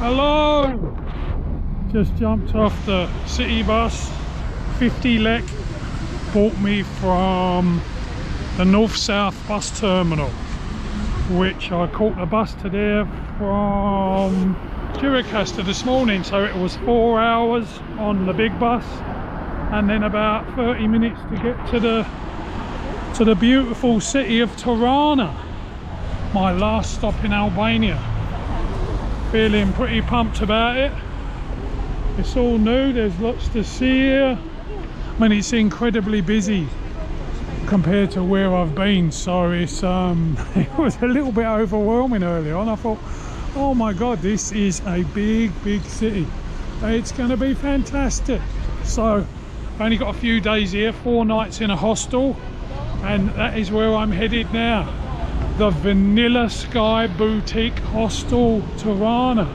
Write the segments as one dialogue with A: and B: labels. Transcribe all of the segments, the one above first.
A: Hello! Just jumped off the city bus. 50 lek brought me from the north-south bus terminal, which I caught the bus to there from Byrek this morning. So it was 4 hours on the big bus, and then about 30 minutes to get to the beautiful city of Tirana, my last stop in Albania. Feeling pretty pumped about it. It's all new, there's lots to see here. I mean, it's incredibly busy compared to where I've been, so it's it was a little bit overwhelming early on. I thought, oh my god, this is a big city. It's going to be fantastic. So I've only got a few days here, 4 nights in a hostel, and that is where I'm headed now. The Vanilla Sky Boutique Hostel, Tirana.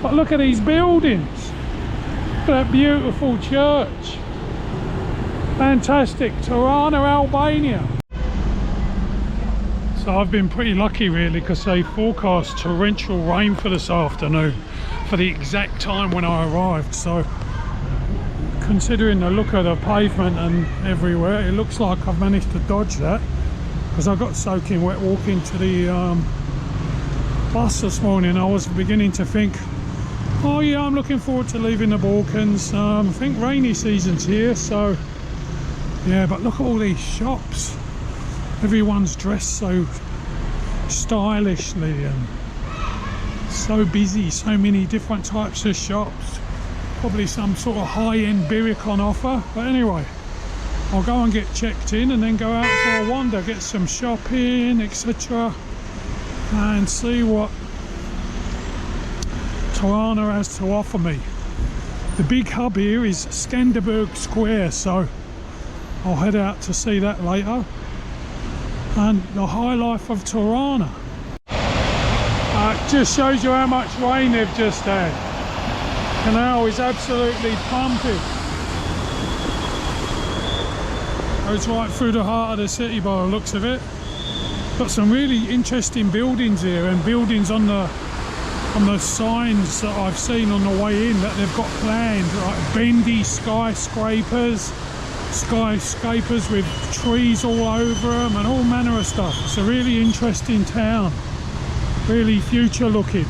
A: But look at these buildings. Look at that beautiful church. Fantastic. Tirana, Albania. So I've been pretty lucky really, because they forecast torrential rain for this afternoon for the exact time when I arrived. So considering the look of the pavement and everywhere, it looks like I've managed to dodge that, because I got soaking wet walking to the bus this morning. I was beginning to think, oh yeah, I'm looking forward to leaving the Balkans. I think rainy season's here, so yeah. But look at all these shops. Everyone's dressed so stylishly and so busy. So many different types of shops. Probably some sort of high-end Byrek on offer. But anyway, I'll go and get checked in and then go out for a wander, get some shopping, etc., and see what Tirana has to offer me. The big hub here is Skanderberg Square, so I'll head out to see that later. And the high life of Tirana. It just shows you how much rain they've just had. The canal is absolutely pumping. Goes right through the heart of the city by the looks of it. Got some really interesting buildings here, and buildings on the signs that I've seen on the way in that they've got planned, like bendy skyscrapers with trees all over them and all manner of stuff. It's a really interesting town, really future looking.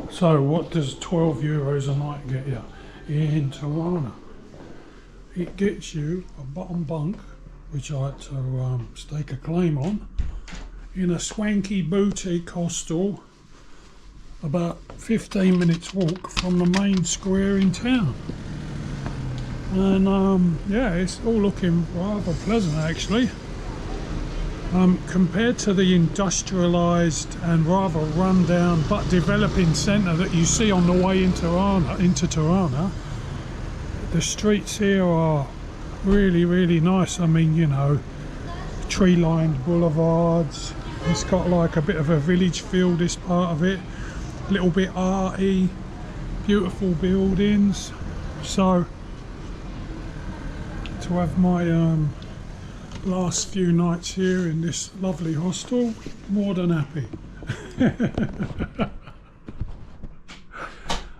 A: So what does 12 euros a night get you in Tirana? It gets you a bottom bunk, which I had to stake a claim on, in a swanky boutique hostel about 15 minutes walk from the main square in town. And yeah, it's all looking rather pleasant actually. Compared to the industrialised and rather run-down but developing centre that you see on the way into Tirana, the streets here are really nice. I mean, you know, tree-lined boulevards. It's got like a bit of a village feel, this part of it. A little bit arty, beautiful buildings. So to have my last few nights here in this lovely hostel, more than happy.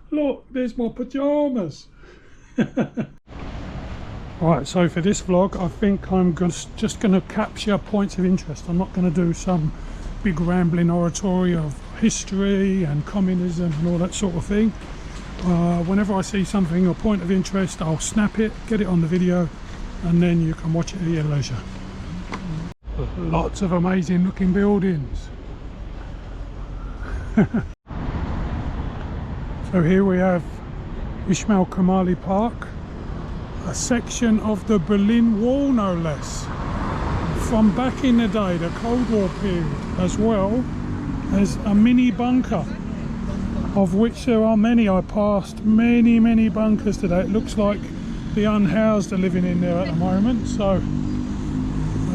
A: Look, there's my pyjamas. Right, so for this vlog I think I'm just going to capture points of interest. I'm not going to do some big rambling oratory of history and communism and all that sort of thing. Whenever I see something, a point of interest, I'll snap it, get it on the video, and then you can watch it at your leisure. Lots of amazing looking buildings. So here we have Ismaili Kamali Park, a section of the Berlin Wall no less, from back in the day, the Cold War period, as well as a mini bunker, of which there are many. I passed many bunkers today. It looks like the unhoused are living in there at the moment. So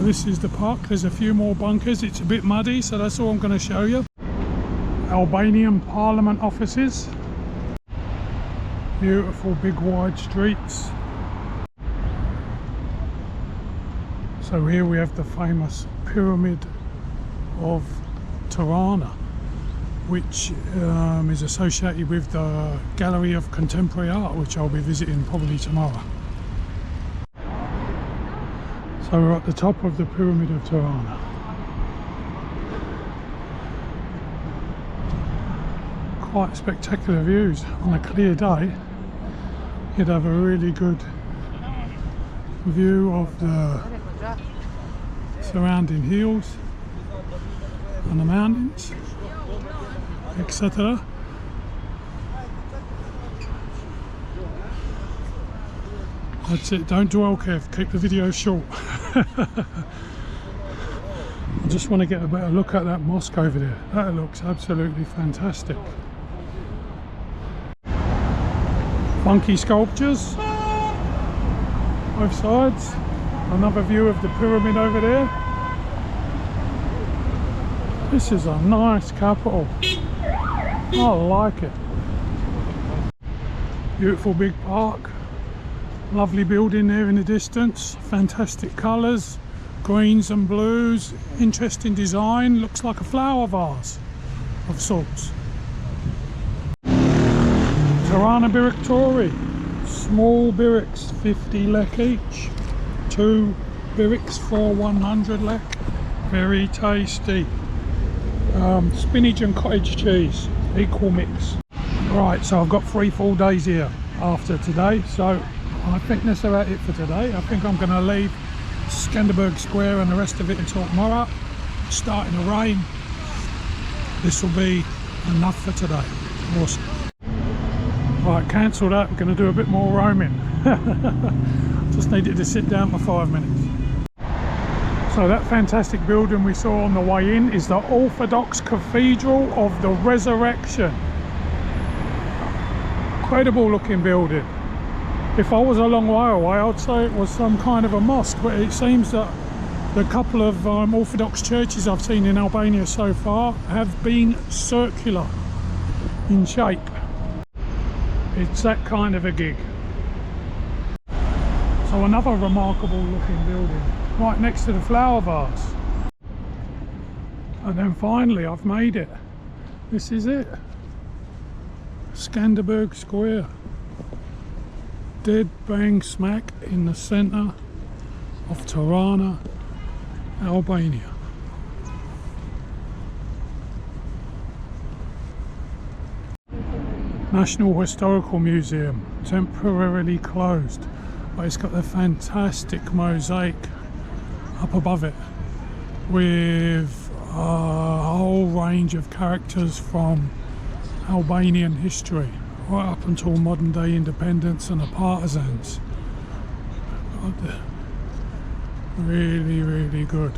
A: this is the park. There's a few more bunkers. It's a bit muddy, so that's all I'm going to show you. Albanian Parliament offices. Beautiful big wide streets. So here we have the famous Pyramid of Tirana. which is associated with the Gallery of Contemporary Art, which I'll be visiting probably tomorrow. So we're at the top of the Pyramid of Tirana. Quite spectacular views. On a clear day you'd have a really good view of the surrounding hills and the mountains, etc. That's it, don't dwell, Kev, keep the video short. I just want to get a better look at that mosque over there. That looks absolutely fantastic. Funky sculptures both sides. Another view of the pyramid over there. This is a nice capital. I like it. Beautiful big park. Lovely building there in the distance. Fantastic colours. Greens and blues. Interesting design. Looks like a flower vase of sorts. Tirana Byrek, small Byreks, 50 lek each. 2 Byreks for 100 lek. Very tasty. Spinach and cottage cheese, equal mix. Right, so I've got 3 full days here after today, so I think that's about it for today. I think I'm going to leave Skanderberg Square and the rest of it until tomorrow. It's starting to rain. This will be enough for today. Awesome. Right, cancel that. I'm going to do a bit more roaming. Just needed to sit down for 5 minutes. So that fantastic building we saw on the way in is the Orthodox Cathedral of the Resurrection. Incredible looking building. If I was a long way away, I'd say it was some kind of a mosque, but it seems that the couple of Orthodox churches I've seen in Albania so far have been circular in shape. It's that kind of a gig. So another remarkable looking building right next to the flower vase. And then finally I've made it. This is it. Skanderbeg Square. Dead bang smack in the centre of Tirana, Albania. National Historical Museum, temporarily closed, but it's got the fantastic mosaic up above it with a whole range of characters from Albanian history right up until modern day independence and the partisans. Really, really good.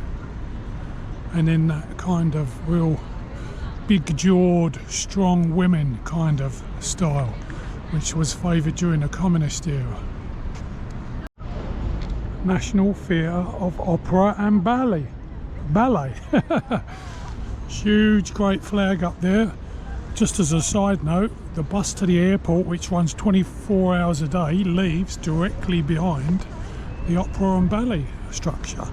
A: And in that kind of real big-jawed, strong women kind of style, which was favoured during the communist era. National Theatre of Opera and Ballet. Huge, great flag up there. Just as a side note, the bus to the airport, which runs 24 hours a day, leaves directly behind the Opera and Ballet structure.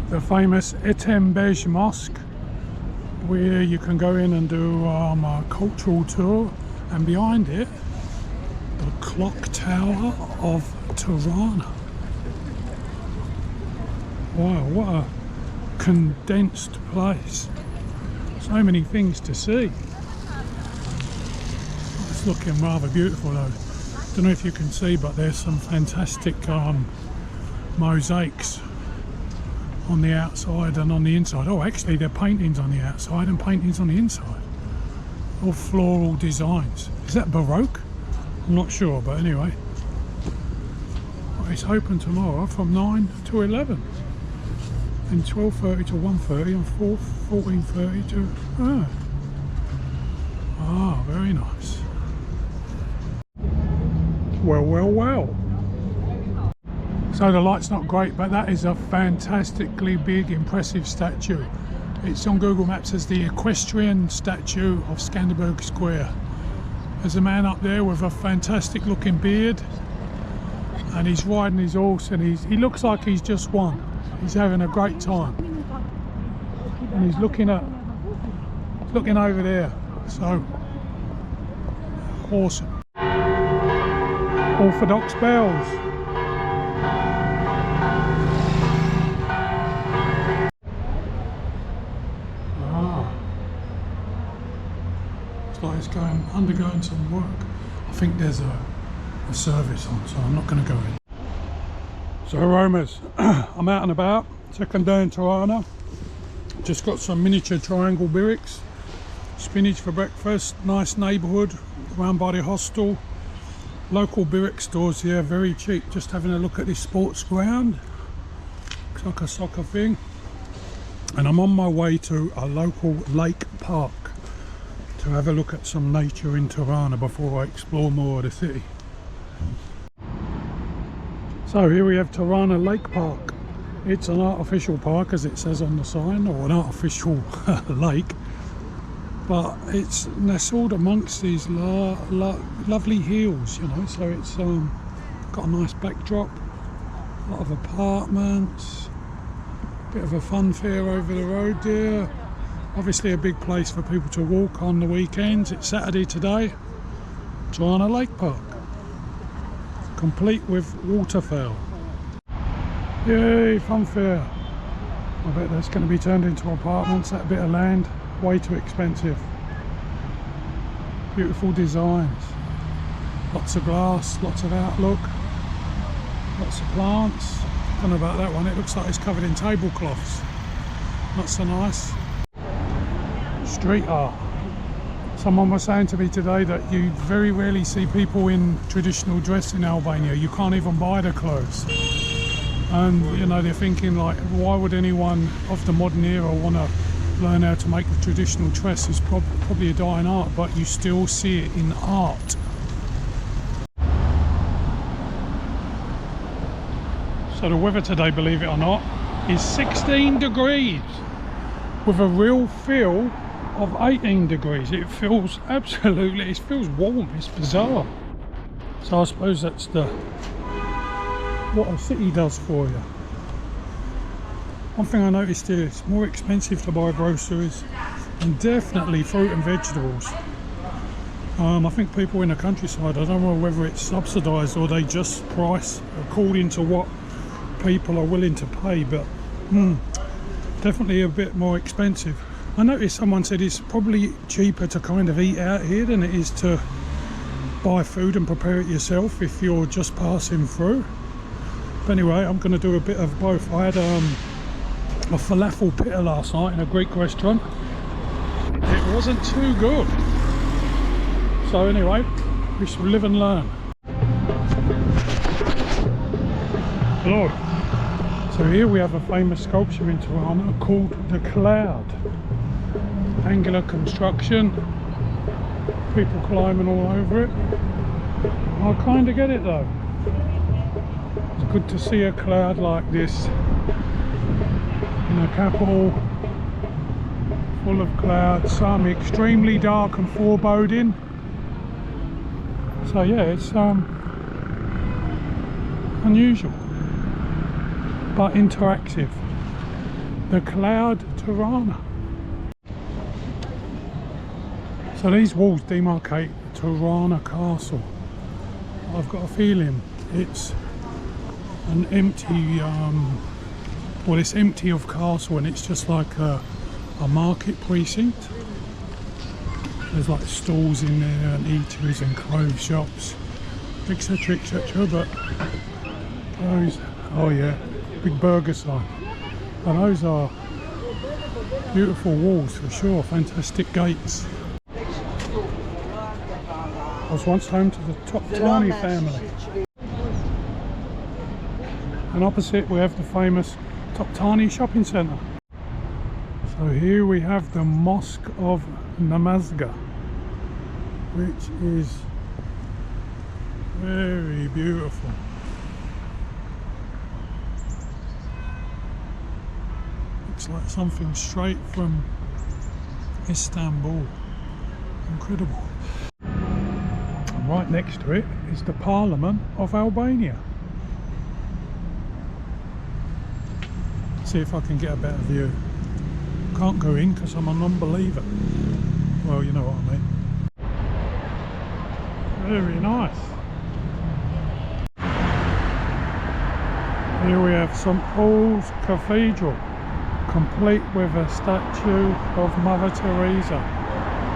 A: The famous Skanderbeg Mosque, where you can go in and do a cultural tour, and behind it the clock tower of Tirana. Wow, what a condensed place. So many things to see. It's looking rather beautiful though. Don't know if you can see, but there's some fantastic mosaics on the outside and on the inside. Oh, actually they're paintings on the outside and paintings on the inside. All floral designs. Is that Baroque? I'm not sure, but anyway. Well, it's open tomorrow from 9 to 11. And 12:30 to 1:30 and 14:30 to... Ah, very nice. Well, well, well. So the light's not great, but that is a fantastically big, impressive statue. It's on Google Maps as the equestrian statue of Skanderberg Square. There's a man up there with a fantastic looking beard, and he's riding his horse, and he looks like he's just won. He's having a great time, and he's looking at looking over there. So awesome. Orthodox bells. Looks like it's undergoing some work. I think there's a service on, so I'm not going to go in. So aromas, I'm out and about, second day in Tirana. Just got some miniature triangle Byreks, spinach for breakfast, nice neighbourhood around by the hostel. Local Byrek stores here, very cheap. Just having a look at this sports ground, looks like a soccer thing. And I'm on my way to a local lake park to have a look at some nature in Tirana before I explore more of the city. So here we have Tirana Lake Park. It's an artificial park, as it says on the sign, or an artificial lake, but it's nestled amongst these lovely hills, you know, so it's got a nice backdrop, a lot of apartments, bit of a fun fair over the road there. Obviously a big place for people to walk on the weekends. It's Saturday today. Tirana Lake Park, complete with waterfowl. Yay, fun fair. I bet that's going to be turned into apartments. That bit of land, way too expensive. Beautiful designs. Lots of glass, lots of outlook, lots of plants. Don't know about that one, it looks like it's covered in tablecloths. Not so nice. Street art. Someone was saying to me today that you very rarely see people in traditional dress in Albania. You can't even buy the clothes. And you know, they're thinking like, why would anyone of the modern era want to learn how to make the traditional dress? It's probably a dying art, but you still see it in art. So the weather today, believe it or not, is 16 degrees with a real feel of 18 degrees. It feels absolutely, it feels warm, it's bizarre. So I suppose that's what a city does for you. One thing I noticed here, it's more expensive to buy groceries and definitely fruit and vegetables. I think people in the countryside, I don't know whether it's subsidised or they just price according to what people are willing to pay, but definitely a bit more expensive. I noticed someone said it's probably cheaper to kind of eat out here than it is to buy food and prepare it yourself if you're just passing through. But anyway, I'm going to do a bit of both. I had a falafel pitta last night in a Greek restaurant. It wasn't too good. So anyway, we shall live and learn. Hello. So here we have a famous sculpture in Tirana called the Cloud. Angular construction, people climbing all over it. I kind of get it though. It's good to see a cloud like this in a capital full of clouds, some extremely dark and foreboding. So yeah, it's unusual but interactive. The Cloud Tirana. So these walls demarcate Tirana Castle. I've got a feeling it's an empty, well, it's empty of castle and it's just like a market precinct. There's like stalls in there and eateries and clothes shops, etc, etc, but those, oh yeah, big burger sign. But those are beautiful walls for sure, fantastic gates. I was once home to the Toptani family. And opposite we have the famous Toptani shopping centre. So here we have the Mosque of Namazga, which is very beautiful. Looks like something straight from Istanbul. Incredible. And right next to it is the Parliament of Albania. See if I can get a better view. Can't go in because I'm a non-believer. well, you know what I mean. Very nice. Here we have St Paul's Cathedral, complete with a statue of Mother Teresa.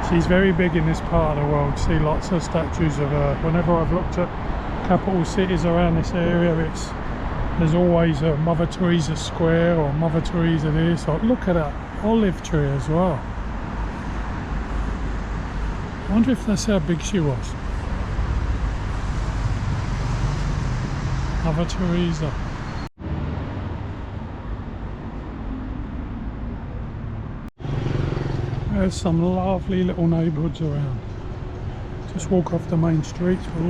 A: She's very big in this part of the world. See lots of statues of her. Whenever I've looked at capital cities around this area, there's always a Mother Teresa Square or Mother Teresa this. Or look at that olive tree as well. I wonder if that's how big she was. Mother Teresa. There's some lovely little neighbourhoods around. Just walk off the main streets where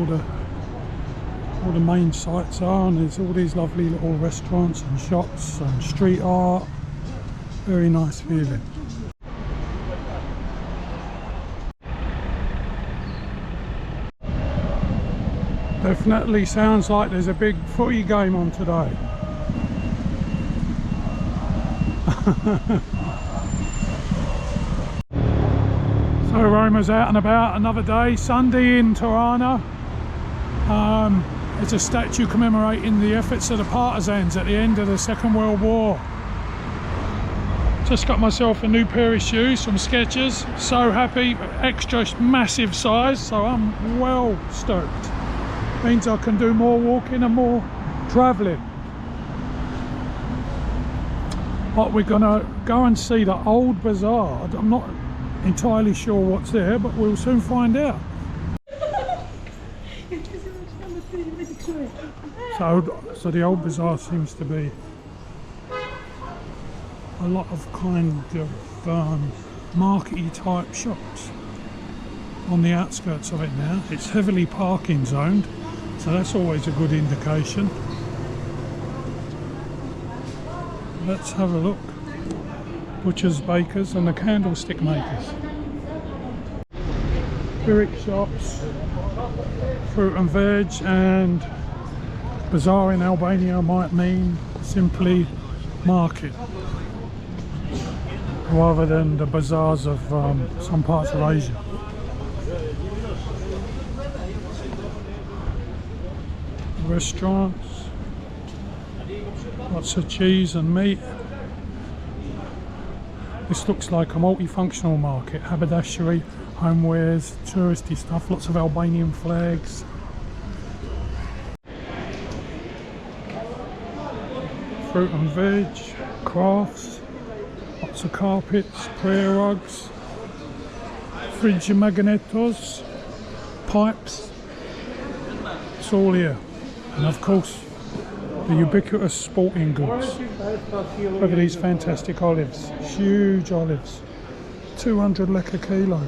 A: all the main sites are, and there's all these lovely little restaurants and shops and street art. Very nice feeling. Definitely sounds like there's a big footy game on today. So Roma's out and about another day, Sunday in Tirana. There's a statue commemorating the efforts of the partisans at the end of the Second World War. Just got myself a new pair of shoes from Skechers. So happy, extra massive size, so I'm well stoked. Means I can do more walking and more travelling. But we're gonna go and see the Old Bazaar. I'm not entirely sure what's there, but we'll soon find out. So the Old Bazaar seems to be a lot of kind of markety type shops on the outskirts of it now. It's heavily parking zoned, so that's always a good indication. Let's have a look. Butchers, bakers and the candlestick makers. Byrek shops, fruit and veg, and bazaar in Albania might mean simply market rather than the bazaars of some parts of Asia. Restaurants, lots of cheese and meat. This looks like a multifunctional market. Haberdashery, homewares, touristy stuff, lots of Albanian flags. Fruit and veg, crafts, lots of carpets, prayer rugs, fridge magnetos, pipes. It's all here. And of course, the ubiquitous sporting goods. Look at these fantastic olives, huge olives, 200 lek a kilo,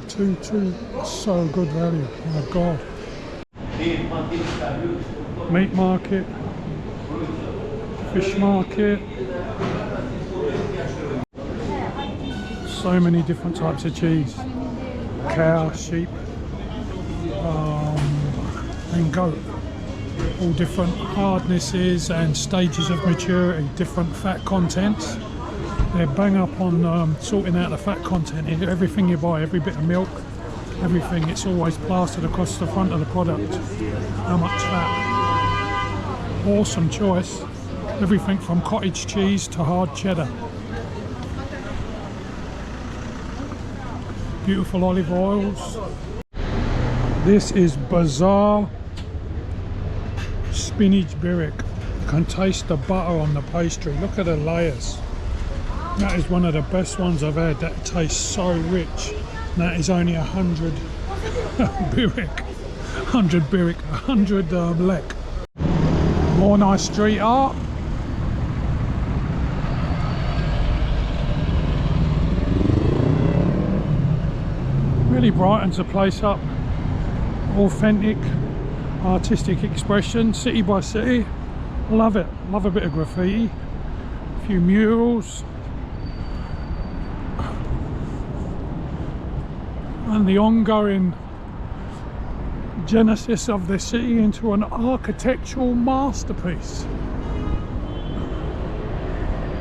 A: so good value, oh my god. Meat market, fish market, so many different types of cheese, cow, sheep, and goat. All different hardnesses and stages of maturity, different fat contents. They're bang up on sorting out the fat content. Everything you buy, every bit of milk, everything, it's always plastered across the front of the product. How much fat. Awesome choice. Everything from cottage cheese to hard cheddar. Beautiful olive oils. This is Bazaar spinach Byrek. You can taste the butter on the pastry. Look at the layers. That is one of the best ones I've had. That tastes so rich. And that is only 100 Byrek. 100 Byrek, 100 lek. More nice street art. Really brightens the place up. Authentic artistic expression, city by city. Love it. Love a bit of graffiti, a few murals, and the ongoing genesis of the city into an architectural masterpiece.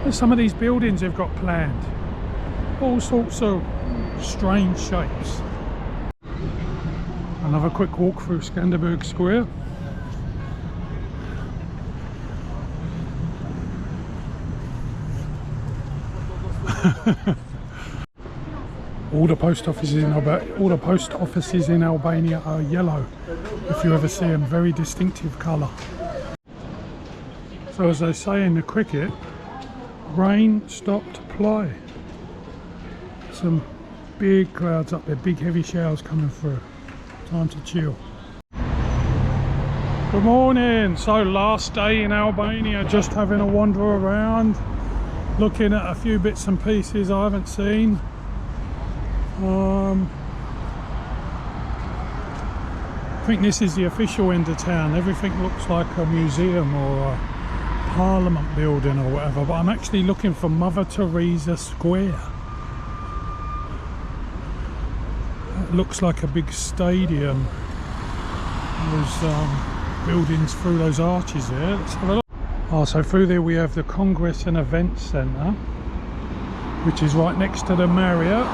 A: There's some of these buildings they've got planned, all sorts of strange shapes. Another quick walk through Skanderberg Square. All the post offices in Albania are yellow. If you ever see them, very distinctive colour. So as they say in the cricket, rain stopped play. Some big clouds up there, big heavy showers coming through. Time to chill. Good morning. So last day in Albania, just having a wander around, looking at a few bits and pieces I haven't seen. I think this is the official end of town. Everything looks like a museum or a parliament building or whatever, but I'm actually looking for Mother Theresa Square. It looks like a big stadium. There's buildings through those arches there. Let's have a look. Oh, so through there we have the Congress and Events Centre, which is right next to the Marriott.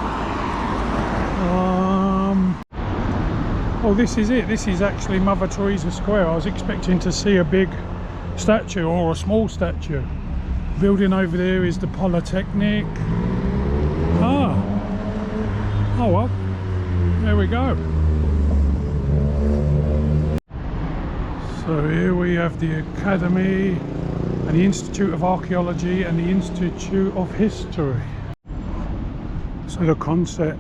A: Oh, this is it. This is actually Mother Theresa Square. I was expecting to see a big statue or a small statue. Building over there is the Polytechnic. Oh well, there we go. So here we have the Academy and the Institute of Archaeology and the Institute of History. So the concert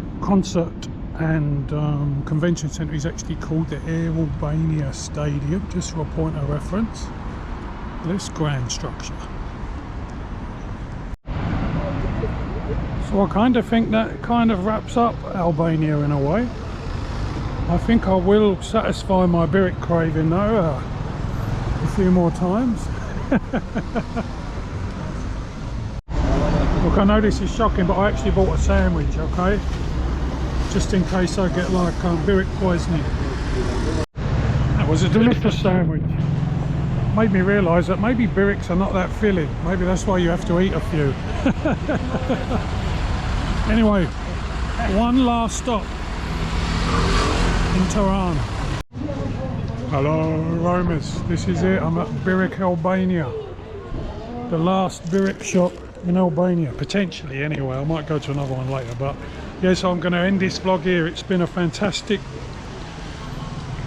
A: and convention centre is actually called the Air Albania Stadium, just for a point of reference. This grand structure. So I kind of think that kind of wraps up Albania in a way. I think I will satisfy my Byrek craving though a few more times. Look, I know this is shocking, but I actually bought a sandwich, okay? Just in case I get like Byrek poisoning. That was a delicious sandwich. Made me realise that maybe Byreks are not that filling. Maybe that's why you have to eat a few. Anyway, one last stop in Tirana. Hello roamers, this is it. I'm at Byrek, Albania. The last Byrek shop in Albania, potentially anyway. I might go to another one later, but yeah, so I'm going to end this vlog here. It's been a fantastic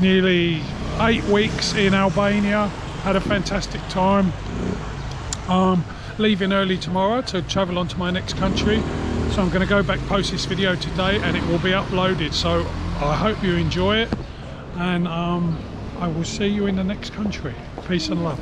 A: nearly 8 weeks in Albania. Had a fantastic time. Leaving early tomorrow to travel on to my next country, so I'm going to go back, post this video today, and it will be uploaded. So I hope you enjoy it, and I will see you in the next country. Peace and love.